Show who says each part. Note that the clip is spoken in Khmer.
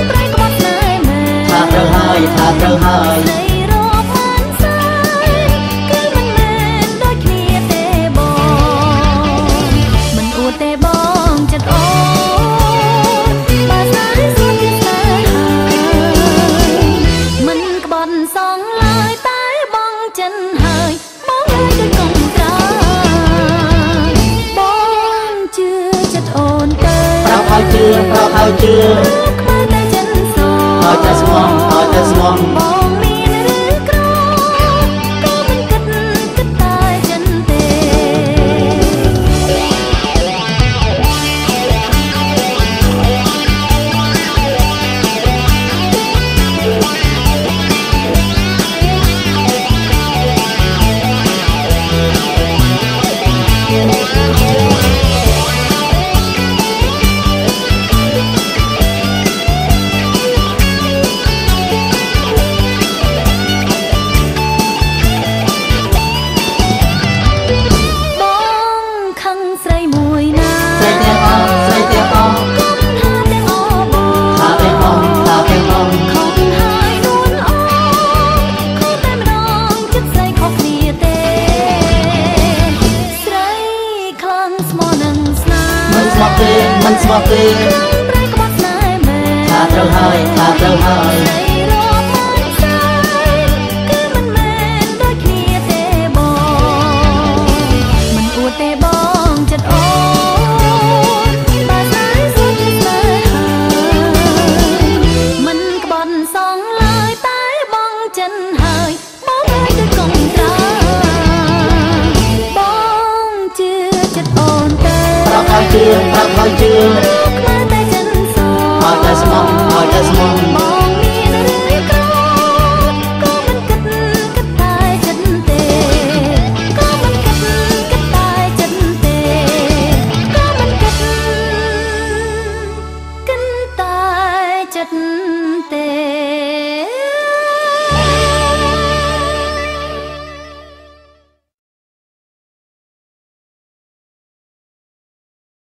Speaker 1: ប្រែក្បត់ស្នេហ៍មែន
Speaker 2: ថាត្រូវហើយថាត្រូវហើយ
Speaker 1: ស្ដីរកមិនសាយគឺមិនមែនដូចគ្នាទេបងមិនអួតទេបងចិត្តអូនបើស្នេហ៍សុទ្ធជាស្នេហ៍ហើយមិនក្បត់សងឡើយតែបងចិនហើយបងហើយដូចកុំត្រាបងជឿចិត្តអូនទៅ
Speaker 2: ប្រាប់ហើយជឿប្រាប់ហើយជឿ
Speaker 1: ខ្មៅតែចិនស
Speaker 2: ឲ្យតែស្មងឲ្យតែស្មង
Speaker 1: បងមានឬក្រក៏មិនគិតតែចិនទេស្រីមួយណា
Speaker 2: ស្រីទាំងអស់ស្រីទាំងអស់
Speaker 1: គុំថាទាំងអស់បង
Speaker 2: ថាទាំងអស់ថាទាំងអស់
Speaker 1: ខំហើយនួនអខំតែម្ដងចិត្តស្រីខុសគ្នាទេស្រីខ្លាំងស្មោះនឹងស្នេហ៍
Speaker 2: មិនស្មោះទេមិនស្មោះទេ
Speaker 1: ប្រែក្បត់ស្នេហ៍មែន
Speaker 2: ថាត្រូវហើយថាត្រូវហើយ
Speaker 1: គឺមិនមែនដូចគ្នាទេបងមិនអួតទេបងចិត្តអូនបើស្នេហ៍សុទ្ធជាស្នេហ៍ហើយមិនក្បត់សងឡើយតែបងចិនហើយបងហើយដូចកុំត្រាបងជឿចិត្តអូនទៅ
Speaker 2: ប្រាប់ហើយជឿប្រាប់ហើយជឿ
Speaker 1: ខ្មៅតែចិនស
Speaker 2: ឲ្យតែស្មងឲ្យតែស្មង
Speaker 1: បងមានឬក្រក៏មិនគិតតែចិត្តទេក៏មិនគិតតែចិត្តទេក៏មិនគិតតែចិត្តទេ